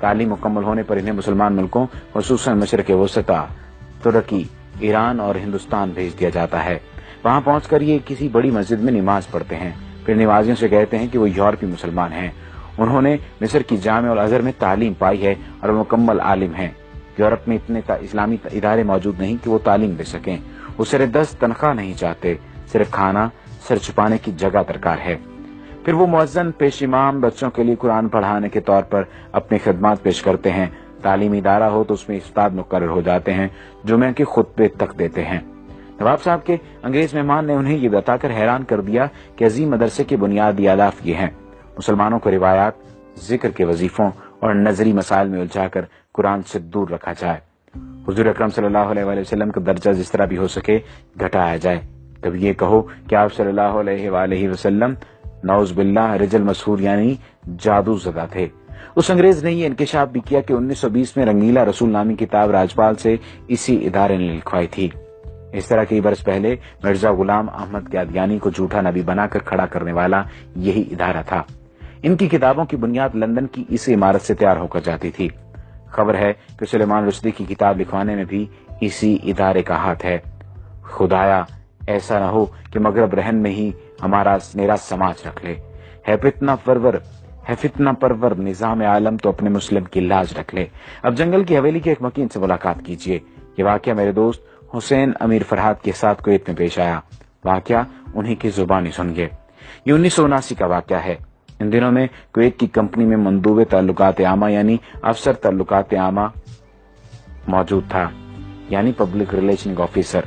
تعلیم مکمل ہونے پر انہیں مسلمان ملکوں خصوصاً مشرق وسطی، ترکی، ایران اور ہندوستان بھیج دیا جاتا ہے۔ وہاں پہنچ کر یہ کسی بڑی مسجد میں نماز پڑھتے ہیں، پھر نمازیوں سے کہتے ہیں کہ وہ یورپی مسلمان ہیں۔ انہوں نے مصر کی جامع الازہر میں تعلیم پائی ہے اور مکمل عالم ہیں۔ یورپ میں اتنے اسلامی ادارے موجود نہیں کہ وہ تعلیم دے سکیں۔ وہ سر دست تنخواہ نہیں چاہتے، صرف کھانا، سر چھپانے کی جگہ درکار ہے۔ پھر وہ مؤذن پیش امام بچوں کے لیے قرآن پڑھانے کے طور پر اپنی خدمات پیش کرتے ہیں۔ تعلیمی ادارہ ہو تو اس میں استاد مقرر ہو جاتے ہیں، جمعہ کے خطبے تک دیتے ہیں۔ نواب صاحب کے انگریز مہمان نے انہیں یہ بتا کر حیران کر دیا کہ عظیم مدرسے کے بنیادی اہداف یہ ہیں: مسلمانوں کو روایات، ذکر کے وظیفوں اور نظری مسائل میں الجھا کر قرآن سے دور رکھا جائے۔ حضور اکرم صلی اللہ علیہ وآلہ وسلم کا درجہ جس طرح بھی ہو سکے گھٹایا جائے۔ کبھی یہ کہو کہ آپ صلی اللہ علیہ وآلہ وسلم نعوذ باللہ رجل مسحور یعنی جادو زدہ تھے۔ اس انگریز نے یہ انکشاف بھی کیا کہ 1920 میں رنگیلا رسول نامی کتاب راجپال سے اسی ادارے نے لکھوائی تھی۔ اس طرح کئی برس پہلے مرزا غلام احمد قادیانی کو جھوٹا نبی بنا کر کھڑا کرنے والا یہی ادارہ تھا۔ ان کی کتابوں کی بنیاد لندن کی اس عمارت سے تیار ہو کر جاتی تھی۔ خبر ہے کہ سلیمان رشدی کی کتاب لکھوانے میں بھی اسی ادارے کا ہاتھ ہے۔ خدایا ایسا نہ ہو کہ مغرب رہن میں ہی ہمارا میرا سماج رکھ لے۔ ہے فتنہ پرور نظام عالم تو اپنے مسلم کی لاج رکھ لے۔ اب جنگل کی حویلی کے ایک مکین سے ملاقات کیجیے۔ یہ واقعہ میرے دوست حسین امیر فرحات کے ساتھ کویت میں پیش آیا۔ واقعہ انہی کی زبانی سنیے۔ یہ 1979 کا واقعہ ہے۔ ان دنوں میں کویت کی کمپنی میں مندوب تعلقات عامہ یعنی افسر تعلقات عامہ موجود تھا، یعنی پبلک ریلیشن آفیسر۔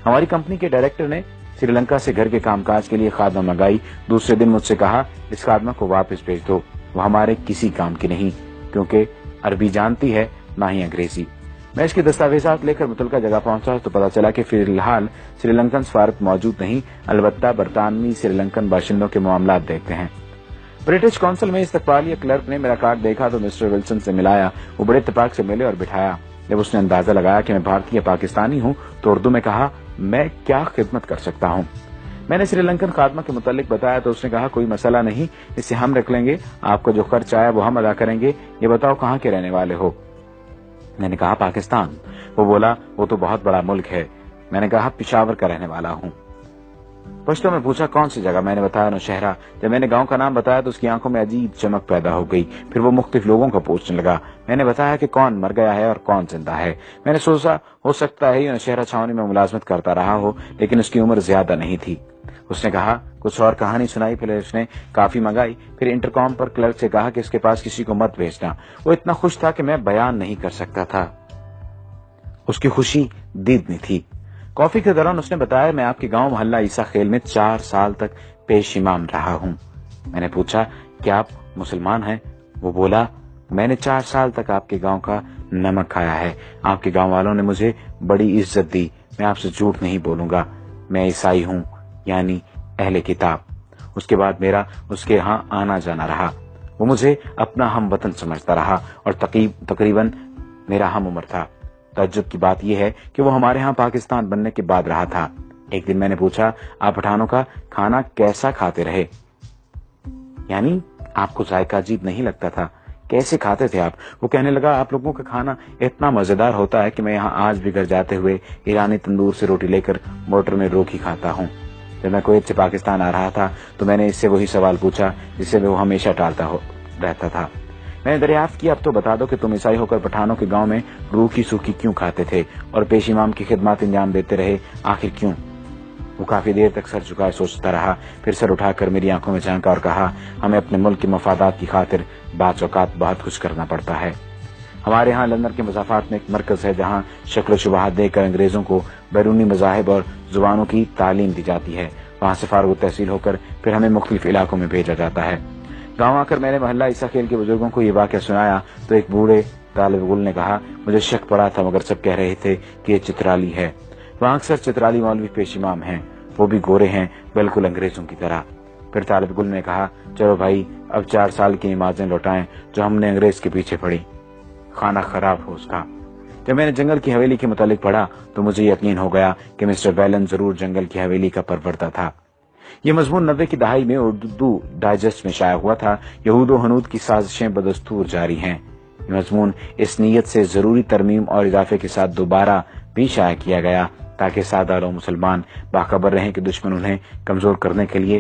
ہماری کمپنی کے ڈائریکٹر نے سری لنکا سے گھر کے کام کاج کے لیے خادمہ منگائی۔ دوسرے دن مجھ سے کہا اس خادمہ کو واپس بھیج دو، وہ ہمارے کسی کام کی نہیں، کیونکہ عربی جانتی ہے نہ ہی انگریزی۔ میں اس کے دستاویزات لے کر متعلقہ جگہ پہنچا تو پتا چلا کہ فی الحال سری لنکن سفارت موجود نہیں، البتہ برطانوی سری لنکن باشندوں کے معاملات دیکھتے ہیں۔ برٹش کونسل میں استقبالیہ کلرک نے میرا کارڈ دیکھا تو مسٹر ولسن سے ملایا۔ وہ بڑے اتفاق سے ملے اور بٹھایا۔ جب اس نے اندازہ لگایا کہ میں بھارتی یا پاکستانی ہوں تو اردو میں کہا میں کیا خدمت کر سکتا ہوں۔ میں نے سری لنکن خادمہ کے متعلق بتایا تو اس نے کہا کوئی مسئلہ نہیں، اسے ہم رکھ لیں گے، آپ کا جو خرچ آیا وہ ہم ادا کریں گے۔ یہ بتاؤ کہاں کے رہنے والے ہو؟ میں نے کہا پاکستان۔ وہ بولا وہ تو بہت بڑا ملک ہے۔ میں نے کہا پشاور کا رہنے والا ہوں۔ پشتو میں پوچھا کون سی جگہ؟ میں نے بتایا نوشہرہ۔ جب میں نے گاؤں کا نام بتایا تو اس کی آنکھوں میں عجیب چمک پیدا ہو گئی۔ پھر وہ مختلف لوگوں کا پوچھنے لگا۔ میں نے بتایا کہ کون مر گیا ہے اور کون زندہ ہے۔ میں نے سوچا ہو سکتا ہے یہ نوشہرہ چھاونی میں ملازمت کرتا رہا ہو، لیکن اس کی عمر زیادہ نہیں تھی۔ اس نے کہا کچھ اور کہانی سنائی، پھر اس نے کافی منگائی، پھر انٹرکام پر کلرک سے کہا کہ اس کے پاس کسی کو مت بھیجنا۔ وہ اتنا خوش تھا کہ میں بیان نہیں کر سکتا تھا، اس کی خوشی دید نہیں تھی۔ کافی کے دوران اس نے بتایا میں آپ کے گاؤں محلہ عیسیٰ خیل میں 4 سال تک پیش امام رہا ہوں۔ میں نے پوچھا کیا آپ مسلمان ہیں؟ وہ بولا میں نے 4 سال تک آپ کے گاؤں کا نمک کھایا ہے، آپ کے گاؤں والوں نے مجھے بڑی عزت دی، میں آپ سے جھوٹ نہیں بولوں گا، میں عیسائی ہوں یعنی اہل کتاب۔ اس کے بعد میرا اس کے ہاں آنا جانا رہا۔ وہ مجھے اپنا ہم وطن سمجھتا رہا اور تقریباً میرا ہم عمر تھا۔ تعجب کی بات یہ ہے کہ وہ ہمارے ہاں پاکستان بننے کے بعد رہا تھا۔ ایک دن میں نے پوچھا آپ پٹھانوں کا کھانا کیسا کھاتے رہے؟ یعنی آپ کو ذائقہ عجیب نہیں لگتا تھا؟ کیسے کھاتے تھے آپ؟ وہ کہنے لگا آپ لوگوں کا کھانا اتنا مزیدار ہوتا ہے کہ میں یہاں آج بھی گھر جاتے ہوئے ایرانی تندور سے روٹی لے کر موٹر میں روک ہی کھاتا ہوں۔ جب میں کویت سے پاکستان آ رہا تھا تو میں نے اس سے وہی سوال پوچھا جس سے وہ ہمیشہ ٹالتا رہتا تھا۔ میں نے دریافت کیا اب تو بتا دو کہ تم عیسائی ہو کر پٹھانوں کے گاؤں میں روکھی سوکھی کیوں کھاتے تھے اور پیش امام کی خدمات انجام دیتے رہے، آخر کیوں؟ وہ کافی دیر تک سر جھکائے سوچتا رہا، پھر سر اٹھا کر میری آنکھوں میں جھانکا اور کہا ہمیں اپنے ملک کے مفادات کی خاطر بعض اوقات بہت کچھ کرنا پڑتا ہے۔ ہمارے ہاں لندن کے مضافات میں ایک مرکز ہے جہاں شکل و شبہات دے کر انگریزوں کو بیرونی مذاہب اور زبانوں کی تعلیم دی جاتی ہے۔ وہاں سے فارغ التحصیل ہو کر پھر ہمیں مختلف علاقوں میں بھیجا جاتا ہے۔ گاؤں آ کر میں نے محلہ عیسیٰ خیل کے بزرگوں کو یہ واقعہ سنایا تو ایک بوڑھے طالب علم نے کہا مجھے شک پڑا تھا مگر سب کہہ رہے تھے کہ یہ چترالی ہے۔ وہاں اکثر چترالی مولوی پیش امام ہیں، وہ بھی گورے ہیں بالکل انگریزوں کی طرح۔ پھر طالب علم نے کہا چلو بھائی اب 4 سال کی نمازیں لوٹائیں جو ہم نے انگریز کے پیچھے پڑھی، کھانا خراب ہو اس کا۔ جب میں نے جنگل کی حویلی کے متعلق پڑھا تو مجھے یقین ہو گیا کہ مسٹر بیلن ضرور جنگل کی حویلی کا پروردہ تھا۔ یہ مضمون 90 کی دہائی میں اردو ڈائجسٹ میں شائع ہوا تھا۔ یہود و ہنود کی سازشیں بدستور جاری ہیں۔ یہ مضمون اس نیت سے ضروری ترمیم اور اضافے کے ساتھ دوبارہ بھی شائع کیا گیا تاکہ سادہ لوگ مسلمان باخبر رہیں کہ دشمن انہیں کمزور کرنے کے لیے